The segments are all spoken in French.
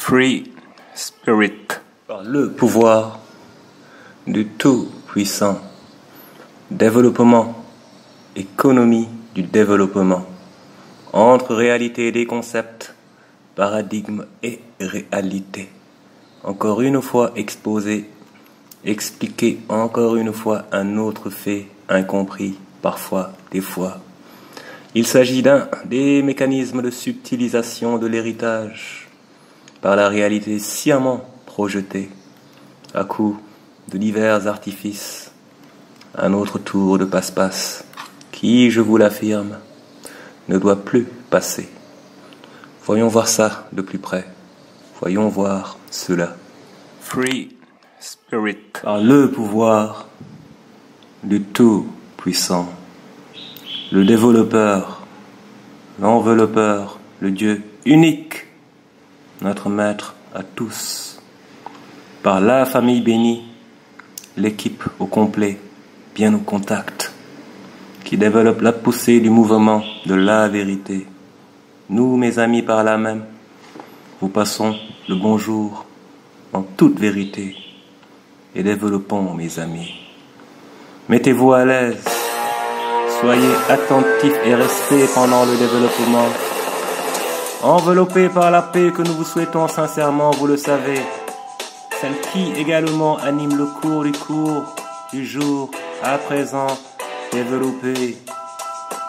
Free Spirit. Par le pouvoir du Tout-Puissant. Développement, économie du développement. Entre réalité des concepts, paradigme et réalité. Encore une fois exposé, expliqué encore une fois un autre fait incompris, parfois, des fois. Il s'agit d'un des mécanismes de subtilisation de l'héritage par la réalité sciemment projetée à coup de divers artifices. Un autre tour de passe-passe qui, je vous l'affirme, ne doit plus passer. Voyons voir ça de plus près. Voyons voir cela. Free Spirit. Par le pouvoir du Tout-Puissant, le développeur, l'enveloppeur, le Dieu unique, notre maître à tous. Par la famille bénie, l'équipe au complet, bien au contact, qui développe la poussée du mouvement de la vérité. Nous, mes amis, par là même, vous passons le bonjour en toute vérité et développons, mes amis. Mettez-vous à l'aise, soyez attentifs et restez pendant le développement. Enveloppés par la paix que nous vous souhaitons sincèrement, vous le savez, celle qui également anime le cours du jour à présent, développer,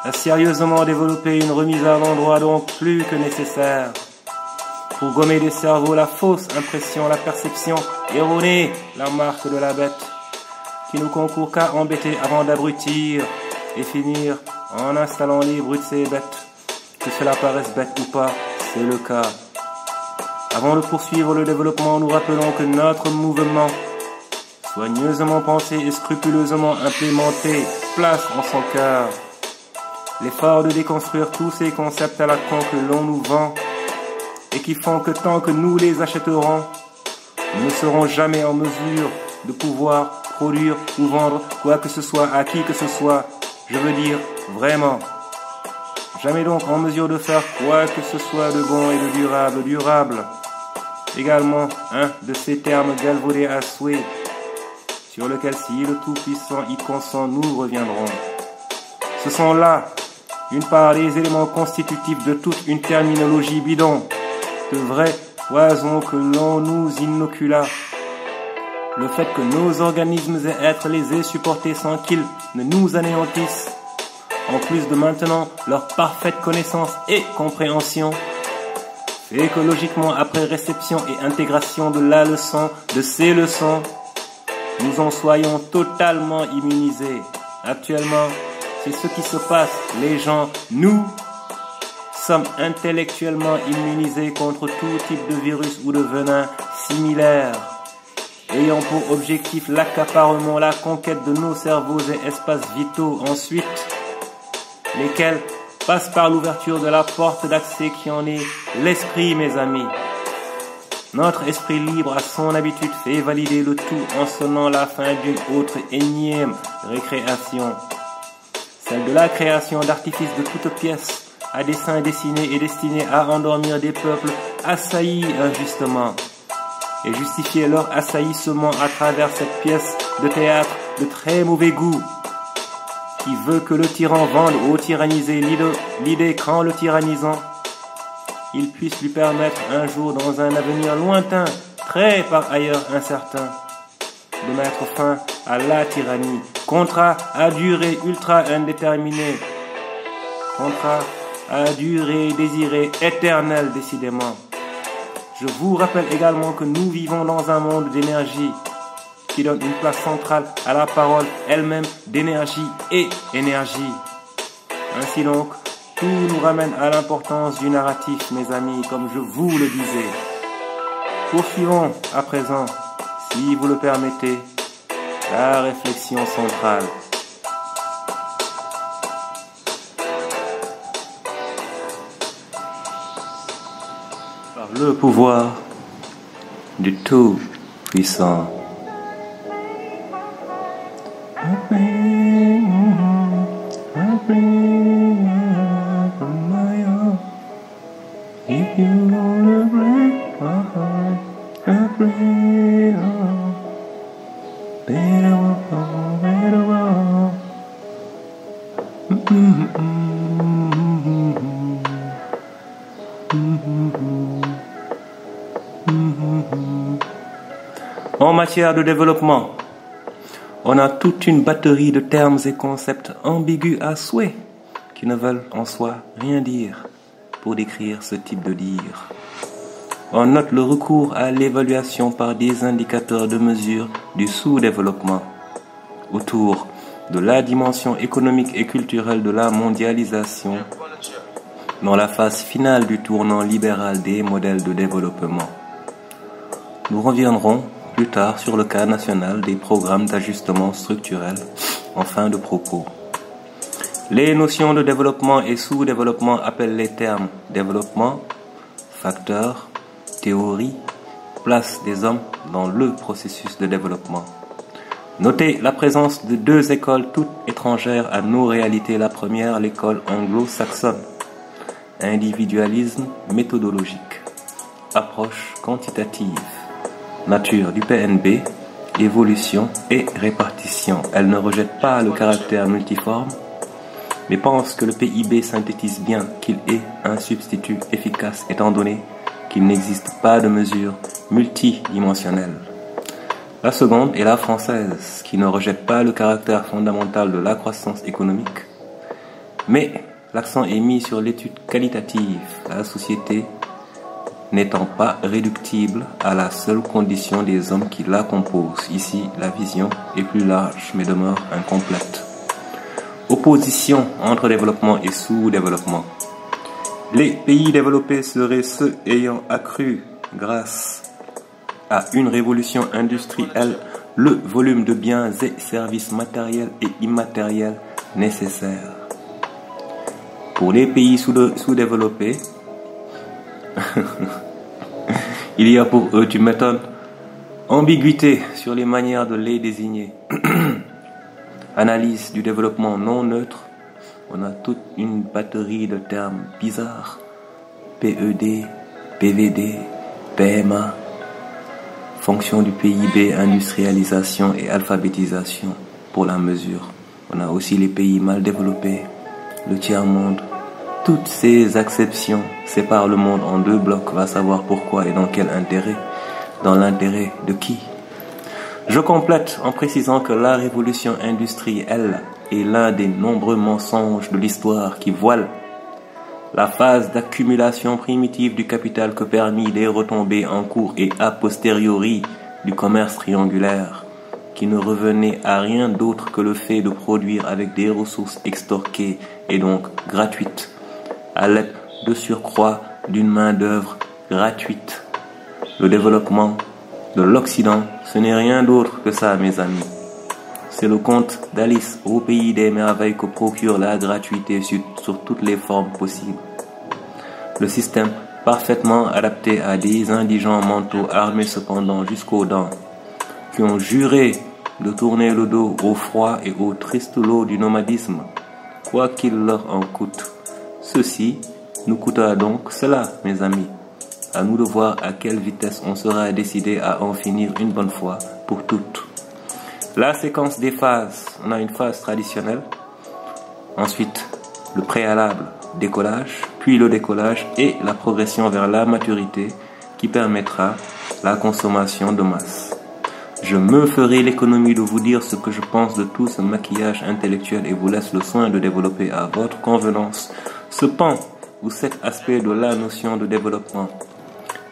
a sérieusement développé une remise à l'endroit donc plus que nécessaire pour gommer des cerveaux la fausse impression, la perception erronée, la marque de la bête qui nous concourt qu'à embêter avant d'abrutir et finir en installant les brutes ces bêtes. Que cela paraisse bête ou pas, c'est le cas. Avant de poursuivre le développement, nous rappelons que notre mouvement, soigneusement pensé et scrupuleusement implémenté, place en son cœur l'effort de déconstruire tous ces concepts à la con que l'on nous vend et qui font que tant que nous les achèterons, nous ne serons jamais en mesure de pouvoir produire ou vendre quoi que ce soit à qui que ce soit. Je veux dire vraiment. Jamais donc en mesure de faire quoi que ce soit de bon et de durable. Durable, également un de ces termes galvaudés à souhait, sur lequel si le Tout-Puissant y consent, nous reviendrons. Ce sont là une part des éléments constitutifs de toute une terminologie bidon, de vrais poisons que l'on nous inocula. Le fait que nos organismes et êtres les aient supportés sans qu'ils ne nous anéantissent, en plus de maintenant leur parfaite connaissance et compréhension, fait que logiquement après réception et intégration de la leçon, de ces leçons, nous en soyons totalement immunisés. Actuellement, c'est ce qui se passe. Les gens, nous, sommes intellectuellement immunisés contre tout type de virus ou de venin similaire, ayant pour objectif l'accaparement, la conquête de nos cerveaux et espaces vitaux ensuite, lesquels passent par l'ouverture de la porte d'accès qui en est l'esprit, mes amis. Notre esprit libre, à son habitude, fait valider le tout en sonnant la fin d'une autre énième récréation, celle de la création d'artifices de toutes pièces, à dessein dessiné et destiné à endormir des peuples assaillis injustement, et justifier leur assaillissement à travers cette pièce de théâtre de très mauvais goût, qui veut que le tyran vende au tyrannisé l'idée qu'en le tyrannisant, il puisse lui permettre un jour dans un avenir lointain, très par ailleurs incertain, de mettre fin à la tyrannie. Contrat à durée ultra indéterminée, contrat à durée désirée éternelle décidément. Je vous rappelle également que nous vivons dans un monde d'énergie qui donne une place centrale à la parole elle-même d'énergie et énergie. Ainsi donc, tout nous ramène à l'importance du narratif, mes amis, comme je vous le disais. Poursuivons à présent, si vous le permettez, la réflexion centrale. Par le pouvoir du Tout-Puissant. If you wanna break my heart. En matière de développement, on a toute une batterie de termes et concepts ambigus à souhait qui ne veulent en soi rien dire pour décrire ce type de dire. On note le recours à l'évaluation par des indicateurs de mesure du sous-développement autour de la dimension économique et culturelle de la mondialisation dans la phase finale du tournant libéral des modèles de développement. Nous reviendrons plus tard sur le cas national des programmes d'ajustement structurel en fin de propos. Les notions de développement et sous-développement appellent les termes développement, facteur, théorie, place des hommes dans le processus de développement. Notez la présence de deux écoles toutes étrangères à nos réalités. La première, l'école anglo-saxonne. Individualisme méthodologique. Approche quantitative. Nature du PNB, évolution et répartition. Elle ne rejette pas le caractère multiforme, mais pense que le PIB synthétise bien qu'il est un substitut efficace étant donné qu'il n'existe pas de mesure multidimensionnelle. La seconde est la française, qui ne rejette pas le caractère fondamental de la croissance économique, mais l'accent est mis sur l'étude qualitative, la société n'étant pas réductible à la seule condition des hommes qui la composent. Ici, la vision est plus large, mais demeure incomplète. Opposition entre développement et sous-développement. Les pays développés seraient ceux ayant accru, grâce à une révolution industrielle, le volume de biens et services matériels et immatériels nécessaires. Pour les pays sous-développés, il y a pour eux, tu m'étonnes, ambiguïté sur les manières de les désigner. Analyse du développement non neutre, on a toute une batterie de termes bizarres. PED, PVD, PMA, fonction du PIB, industrialisation et alphabétisation pour la mesure. On a aussi les pays mal développés, le tiers-monde. Toutes ces acceptions séparent le monde en deux blocs. Va savoir pourquoi et dans quel intérêt. Dans l'intérêt de qui? Je complète en précisant que la révolution industrielle est l'un des nombreux mensonges de l'histoire qui voilent la phase d'accumulation primitive du capital que permit les retombées en cours et a posteriori du commerce triangulaire, qui ne revenait à rien d'autre que le fait de produire avec des ressources extorquées et donc gratuites, à l'aide de surcroît d'une main-d'œuvre gratuite. Le développement de l'Occident, ce n'est rien d'autre que ça, mes amis. C'est le conte d'Alice au pays des merveilles que procure la gratuité sur toutes les formes possibles. Le système parfaitement adapté à des indigents mentaux armés cependant jusqu'aux dents, qui ont juré de tourner le dos au froid et au triste lot du nomadisme, quoi qu'il leur en coûte. Ceci nous coûtera donc cela, mes amis. À nous de voir à quelle vitesse on sera décidé à en finir une bonne fois pour toutes. La séquence des phases. On a une phase traditionnelle, ensuite le préalable, décollage, puis le décollage et la progression vers la maturité qui permettra la consommation de masse. Je me ferai l'économie de vous dire ce que je pense de tout ce maquillage intellectuel et vous laisse le soin de développer à votre convenance ce pan ou cet aspect de la notion de développement.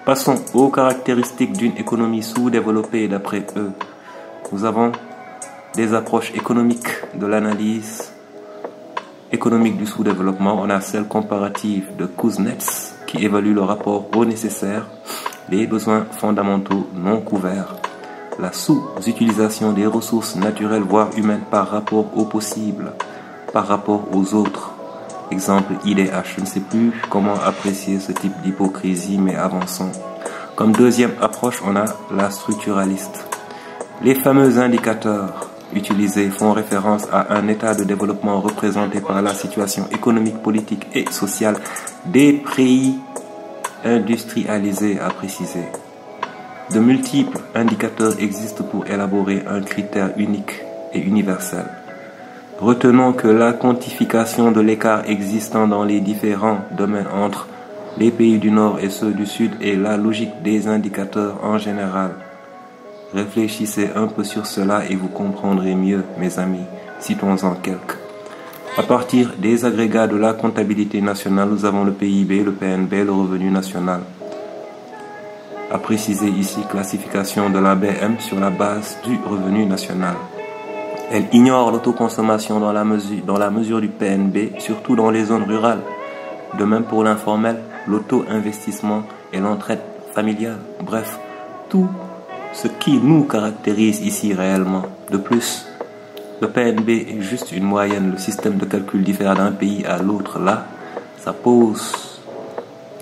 Passons aux caractéristiques d'une économie sous-développée d'après eux. Nous avons des approches économiques de l'analyse économique du sous-développement. On a celle comparative de Kuznets qui évalue le rapport au nécessaire, les besoins fondamentaux non couverts, la sous-utilisation des ressources naturelles voire humaines par rapport au possible, par rapport aux autres. Exemple IDH, je ne sais plus comment apprécier ce type d'hypocrisie, mais avançons. Comme deuxième approche, on a la structuraliste. Les fameux indicateurs utilisés font référence à un état de développement représenté par la situation économique, politique et sociale des pays industrialisés, à préciser. De multiples indicateurs existent pour élaborer un critère unique et universel. Retenons que la quantification de l'écart existant dans les différents domaines entre les pays du Nord et ceux du Sud est la logique des indicateurs en général. Réfléchissez un peu sur cela et vous comprendrez mieux, mes amis. Citons-en quelques. À partir des agrégats de la comptabilité nationale, nous avons le PIB, le PNB, le revenu national. À préciser ici, classification de la BM sur la base du revenu national. Elle ignore l'autoconsommation dans la mesure du PNB, surtout dans les zones rurales. De même pour l'informel, l'auto-investissement et l'entraide familiale. Bref, tout ce qui nous caractérise ici réellement. De plus, le PNB est juste une moyenne. Le système de calcul diffère d'un pays à l'autre. Là, ça pose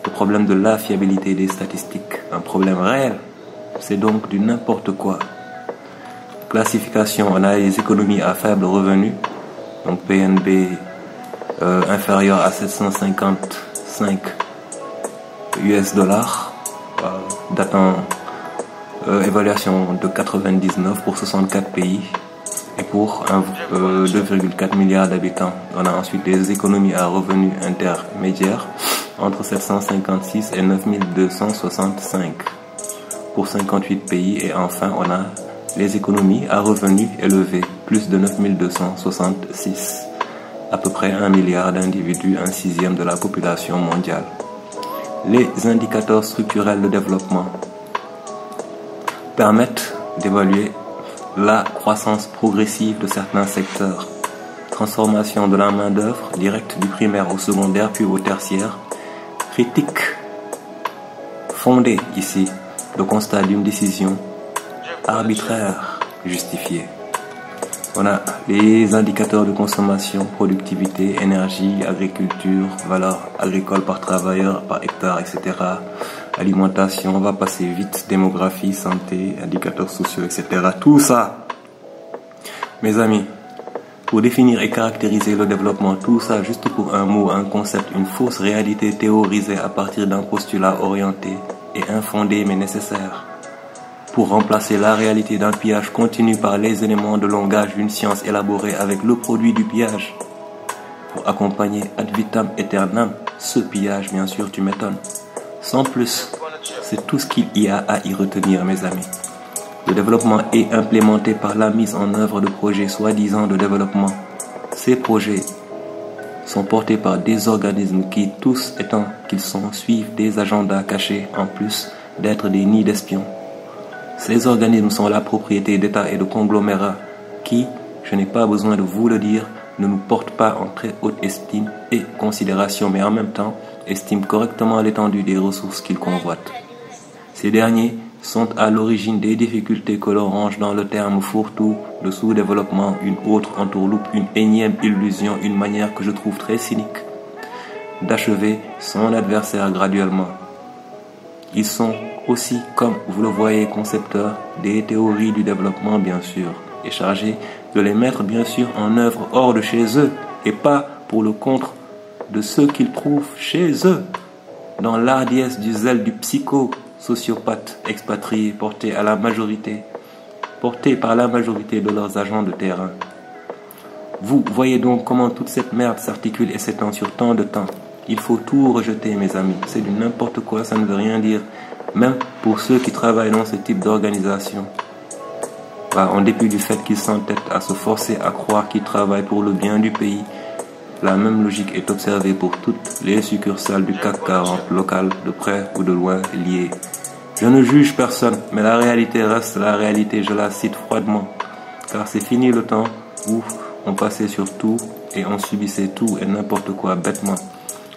le problème de la fiabilité des statistiques. Un problème réel. C'est donc du n'importe quoi. Classification, on a les économies à faible revenu. Donc PNB inférieur à 755 US dollars. Datant évaluation de 99 pour 64 pays. Et pour 2,4 milliards d'habitants. On a ensuite des économies à revenus intermédiaires entre 756 et 9265 pour 58 pays. Et enfin, on a les économies à revenus élevés, plus de 9266. À peu près 1 milliard d'individus, un sixième de la population mondiale. Les indicateurs structurels de développement permettent d'évaluer la croissance progressive de certains secteurs, transformation de la main-d'œuvre directe du primaire au secondaire puis au tertiaire, critique fondée ici, le constat d'une décision arbitraire justifiée. On a les indicateurs de consommation, productivité, énergie, agriculture, valeur agricole par travailleur, par hectare, etc. Alimentation, on va passer vite, démographie, santé, indicateurs sociaux, etc. Tout ça, mes amis, pour définir et caractériser le développement, tout ça juste pour un mot, un concept, une fausse réalité théorisée à partir d'un postulat orienté et infondé mais nécessaire. Pour remplacer la réalité d'un pillage continu par les éléments de langage d'une science élaborée avec le produit du pillage. Pour accompagner ad vitam aeternam ce pillage, bien sûr, tu m'étonnes. Sans plus, c'est tout ce qu'il y a à y retenir, mes amis. Le développement est implémenté par la mise en œuvre de projets soi-disant de développement. Ces projets sont portés par des organismes qui, tous étant qu'ils sont, suivent des agendas cachés en plus d'être des nids d'espions. Ces organismes sont la propriété d'États et de conglomérats qui, je n'ai pas besoin de vous le dire, ne nous portent pas en très haute estime et considération, mais en même temps estiment correctement l'étendue des ressources qu'ils convoitent. Ces derniers sont à l'origine des difficultés que l'on range dans le terme fourre-tout, le sous-développement, une autre entourloupe, une énième illusion, une manière que je trouve très cynique d'achever son adversaire graduellement. Ils sont aussi, comme vous le voyez, concepteurs des théories du développement, bien sûr, et chargés de les mettre, bien sûr, en œuvre hors de chez eux, et pas pour le contre de ceux qu'ils trouvent chez eux, dans l'ardiesse du zèle du psycho-sociopathe expatrié porté par la majorité de leurs agents de terrain. Vous voyez donc comment toute cette merde s'articule et s'étend sur tant de temps. Il faut tout rejeter, mes amis. C'est du n'importe quoi, ça ne veut rien dire. Même pour ceux qui travaillent dans ce type d'organisation. En dépit du fait qu'ils s'entêtent à se forcer à croire qu'ils travaillent pour le bien du pays, la même logique est observée pour toutes les succursales du CAC 40 locales, de près ou de loin liées. Je ne juge personne, mais la réalité reste la réalité, je la cite froidement. Car c'est fini le temps où on passait sur tout et on subissait tout et n'importe quoi bêtement.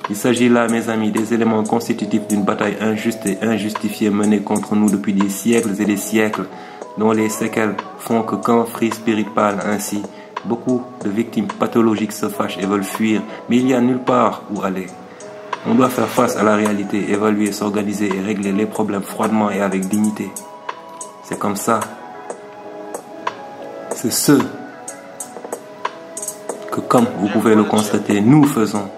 Il s'agit là, mes amis, des éléments constitutifs d'une bataille injuste et injustifiée menée contre nous depuis des siècles et des siècles, dont les séquelles font que quand Free Spirit parle ainsi, beaucoup de victimes pathologiques se fâchent et veulent fuir, mais il n'y a nulle part où aller. On doit faire face à la réalité, évaluer, s'organiser et régler les problèmes froidement et avec dignité. C'est comme ça. C'est ce que, comme vous pouvez le constater, nous faisons.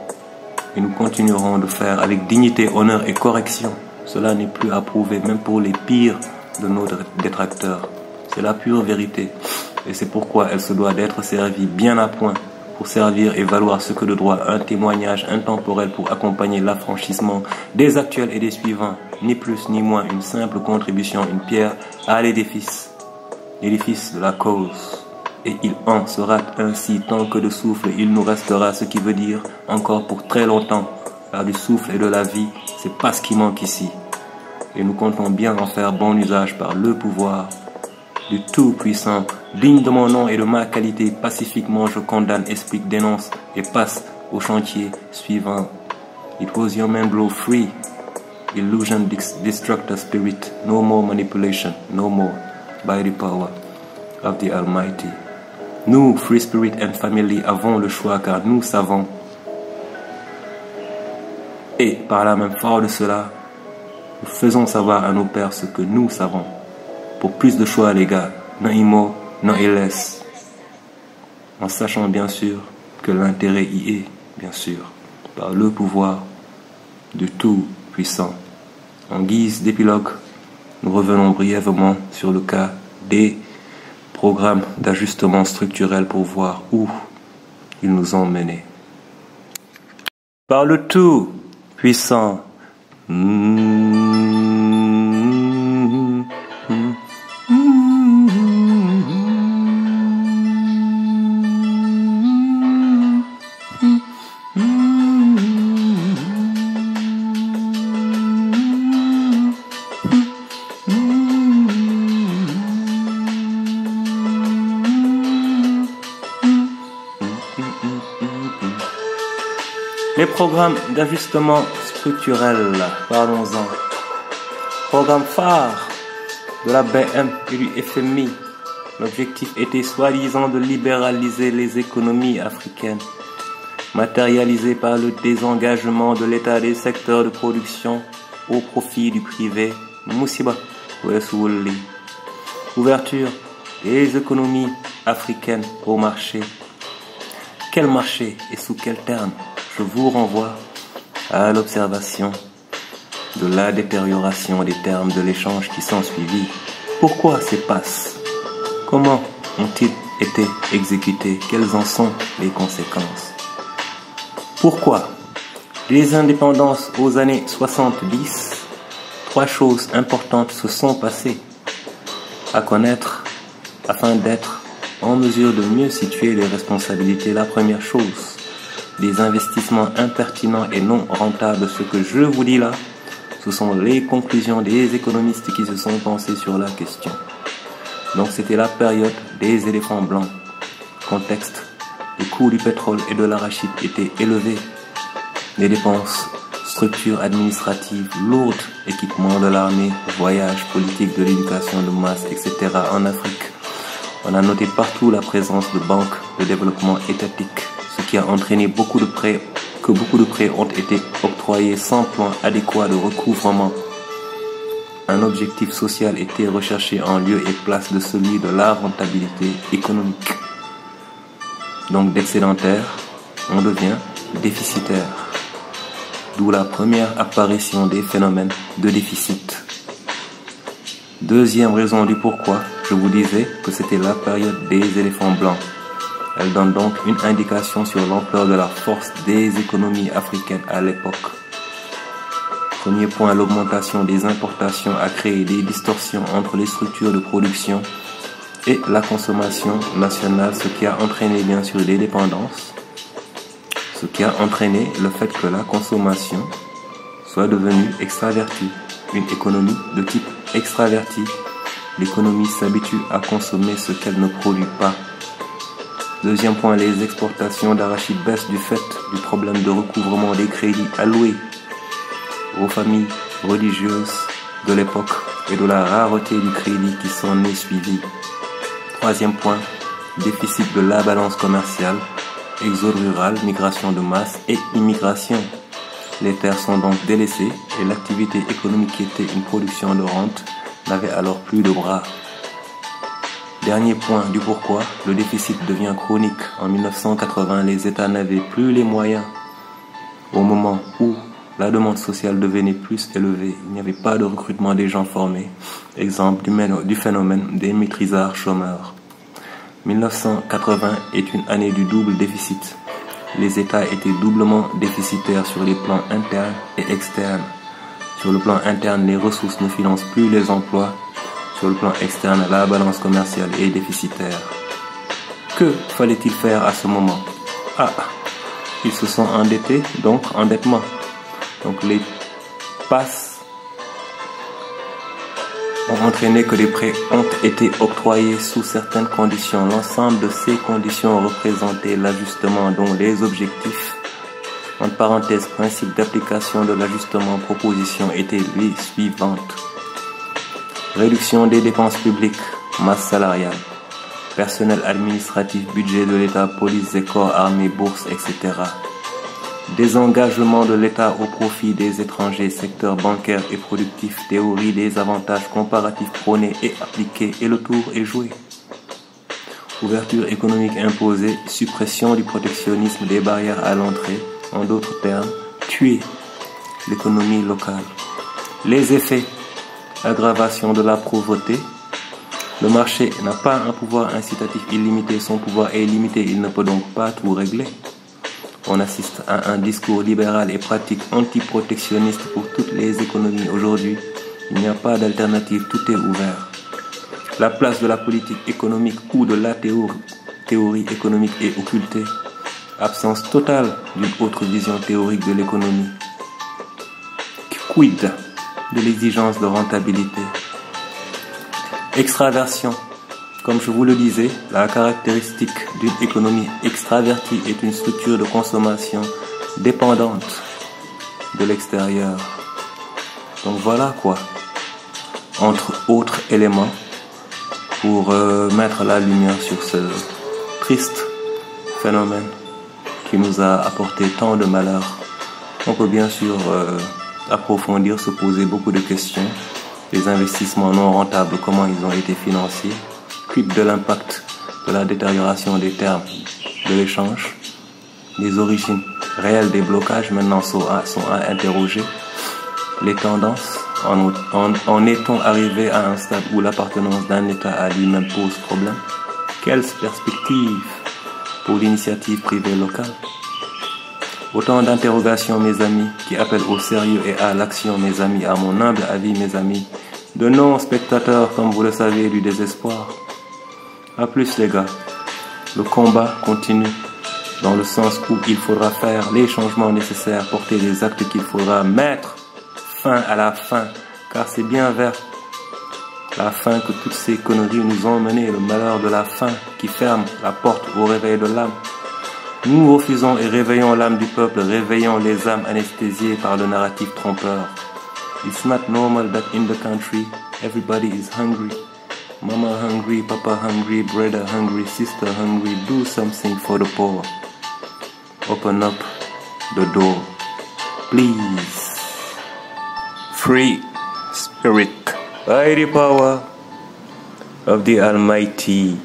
Et nous continuerons de faire avec dignité, honneur et correction. Cela n'est plus à prouver, même pour les pires de nos détracteurs. C'est la pure vérité. Et c'est pourquoi elle se doit d'être servie bien à point pour servir et valoir ce que de droit un témoignage intemporel pour accompagner l'affranchissement des actuels et des suivants. Ni plus ni moins une simple contribution, une pierre à l'édifice édifice de la cause. Et il en sera ainsi tant que de souffle il nous restera, ce qui veut dire encore pour très longtemps, car du souffle et de la vie, c'est pas ce qui manque ici. Et nous comptons bien en faire bon usage par le pouvoir du Tout-Puissant. Digne de mon nom et de ma qualité, pacifiquement je condamne, explique, dénonce et passe au chantier suivant. It was your man blow free. Illusion destructor spirit. No more manipulation. No more. By the power of the Almighty. Nous, Free Spirit and Family, avons le choix car nous savons. Et par la même fort de cela, nous faisons savoir à nos pères ce que nous savons. Pour plus de choix, les gars, non IMO, non LS. En sachant bien sûr que l'intérêt y est, bien sûr, par le pouvoir du Tout-Puissant. En guise d'épilogue, nous revenons brièvement sur le cas des programmes d'ajustement structurel pour voir où ils nous ont menés. Par le Tout-Puissant. Les programmes d'ajustement structurel, parlons-en. Programme phare de la BM et du FMI. L'objectif était soi-disant de libéraliser les économies africaines, matérialisé par le désengagement de l'État des secteurs de production au profit du privé. Moussiba, Wessouli. Ouverture des économies africaines au marché. Quel marché et sous quel terme? Je vous renvoie à l'observation de la détérioration des termes de l'échange qui s'en suivit. Pourquoi ces passes? Comment ont-ils été exécutés? Quelles en sont les conséquences? Pourquoi? Des indépendances aux années 70, 3 choses importantes se sont passées à connaître afin d'être en mesure de mieux situer les responsabilités. La première chose, des investissements impertinents et non rentables. Ce que je vous dis là, ce sont les conclusions des économistes qui se sont pensés sur la question. Donc c'était la période des éléphants blancs. Contexte, le coût du pétrole et de l'arachide étaient élevés. Les dépenses, structures administratives lourdes, équipements de l'armée, voyages, politiques de l'éducation de masse, etc. en Afrique. On a noté partout la présence de banques de développement étatiques, ce qui a entraîné beaucoup de prêts ont été octroyés sans plan adéquat de recouvrement. Un objectif social était recherché en lieu et place de celui de la rentabilité économique. Donc d'excédentaire, on devient déficitaire. D'où la première apparition des phénomènes de déficit. Deuxième raison du pourquoi, je vous disais que c'était la période des éléphants blancs. Elle donne donc une indication sur l'ampleur de la force des économies africaines à l'époque. Premier point, l'augmentation des importations a créé des distorsions entre les structures de production et la consommation nationale, ce qui a entraîné bien sûr des dépendances, ce qui a entraîné le fait que la consommation soit devenue extravertie. Une économie de type extraverti, l'économie s'habitue à consommer ce qu'elle ne produit pas. Deuxième point, les exportations d'arachide baissent du fait du problème de recouvrement des crédits alloués aux familles religieuses de l'époque et de la rareté du crédit qui s'en est suivi. Troisième point, déficit de la balance commerciale, exode rural, migration de masse et immigration. Les terres sont donc délaissées et l'activité économique qui était une production de rente n'avait alors plus de bras. Dernier point du pourquoi, le déficit devient chronique. En 1980, les États n'avaient plus les moyens. Au moment où la demande sociale devenait plus élevée, il n'y avait pas de recrutement des gens formés. Exemple du phénomène des maîtrisards chômeurs. 1980 est une année du double déficit. Les États étaient doublement déficitaires sur les plans internes et externes. Sur le plan interne, les ressources ne financent plus les emplois. Sur le plan externe, la balance commerciale est déficitaire. Que fallait-il faire à ce moment? Ils se sont endettés, donc endettement. Donc les passes ont entraîné que des prêts ont été octroyés sous certaines conditions. L'ensemble de ces conditions représentait l'ajustement dont les objectifs, entre parenthèses, principe d'application de l'ajustement proposition étaient les suivantes. Réduction des dépenses publiques, masse salariale, personnel administratif, budget de l'État, police et corps armés, bourses, etc. Désengagement de l'État au profit des étrangers, secteur bancaire et productif, théorie des avantages comparatifs prônés et appliqués et le tour est joué. Ouverture économique imposée, suppression du protectionnisme, des barrières à l'entrée, en d'autres termes, tuer l'économie locale. Les effets, aggravation de la pauvreté. Le marché n'a pas un pouvoir incitatif illimité, son pouvoir est limité, il ne peut donc pas tout régler. On assiste à un discours libéral et pratique anti-protectionniste pour toutes les économies. Aujourd'hui, il n'y a pas d'alternative, tout est ouvert. La place de la politique économique ou de la théorie économique est occultée. Absence totale d'une autre vision théorique de l'économie. Quid de l'exigence de rentabilité? Extraversion. Comme je vous le disais, la caractéristique d'une économie extravertie est une structure de consommation dépendante de l'extérieur. Donc voilà quoi, entre autres éléments, pour mettre la lumière sur ce triste phénomène qui nous a apporté tant de malheurs. On peut bien sûr approfondir, se poser beaucoup de questions. Les investissements non rentables, comment ils ont été financés? Quid de l'impact de la détérioration des termes de l'échange? Les origines réelles des blocages maintenant sont à interroger. Les tendances, en est-on arrivé à un stade où l'appartenance d'un État à lui-même pose problème? Quelles perspectives pour l'initiative privée locale? Autant d'interrogations, mes amis, qui appellent au sérieux et à l'action, mes amis, à mon humble avis, mes amis, de non-spectateurs, comme vous le savez, du désespoir. À plus, les gars. Le combat continue, dans le sens où il faudra faire les changements nécessaires, porter les actes qu'il faudra mettre fin à la faim, car c'est bien vers la faim que toutes ces conneries nous ont mené, le malheur de la faim qui ferme la porte au réveil de l'âme. Nous refusons et réveillons l'âme du peuple, réveillons les âmes anesthésiées par le narratif trompeur. It's not normal that in the country everybody is hungry. Mama hungry, papa hungry, brother hungry, sister hungry. Do something for the poor. Open up the door, please. Free spirit. By the power of the Almighty.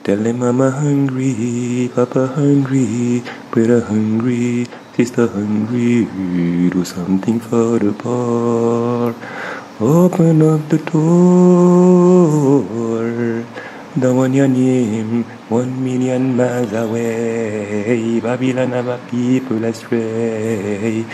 Tell them mama hungry, papa hungry, brother hungry, sister hungry. Do something for the poor. Open up the door. The one your name, 1 million miles away. Babylon have a people astray.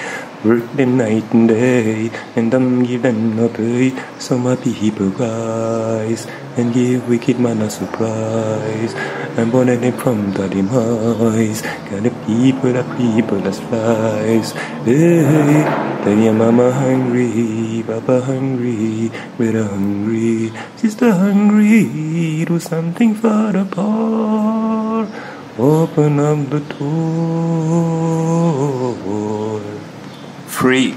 Work them night and day, and don't give them no pay. So my people rise, and give wicked man a surprise. And born them from the demise. Got the people that's flies. Hey, tell your mama hungry, papa hungry, brother hungry, sister hungry. Do something for the poor. Open up the door. Free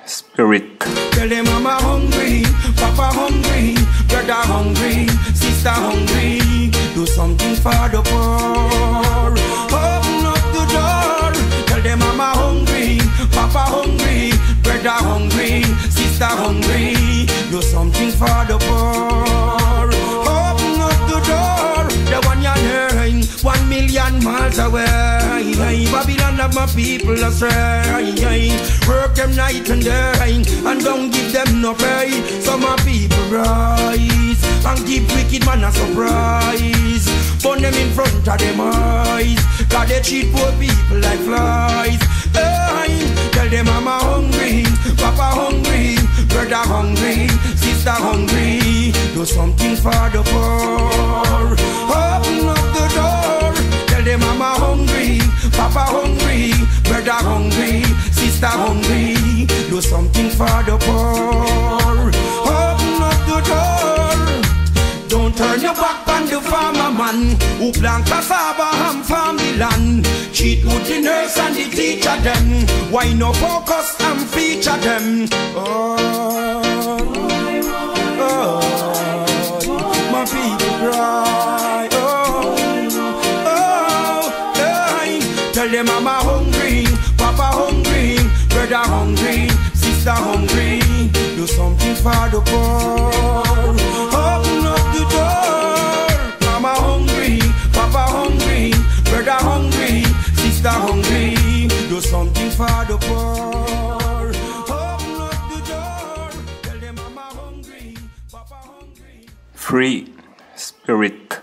spirit. Tell them mama hungry, papa hungry, brother hungry, sister hungry. Do something for the poor. Open up the door. Tell them mama hungry, papa hungry, brother hungry, sister hungry. Do something for the poor. Open up the door. The one you're hearing, 1 million miles away. Babylon have my people astray. Work them night and day, and don't give them no pay. So my people rise, and give wicked man a surprise. Burn them in front of them eyes, cause they treat poor people like flies. Hey, tell them mama hungry, papa hungry, brother hungry, sister hungry. for the poor. Open up the door. Tell them mama hungry, papa hungry, brother hungry, sister hungry. Do something for the poor. Open up the door. Don't turn your back on the farmer man who plant cassava and farm the land. Cheat with the nurse and the teacher them. Why no focus and feature them? Oh, my people cry. Tell them mama hungry, papa hungry, brother hungry, sister hungry. Do something for the poor. Open up the door. Mama hungry, papa hungry, brother hungry, sister hungry. Do something for the poor. Open up the door. Tell them mama hungry, papa hungry. Free spirit.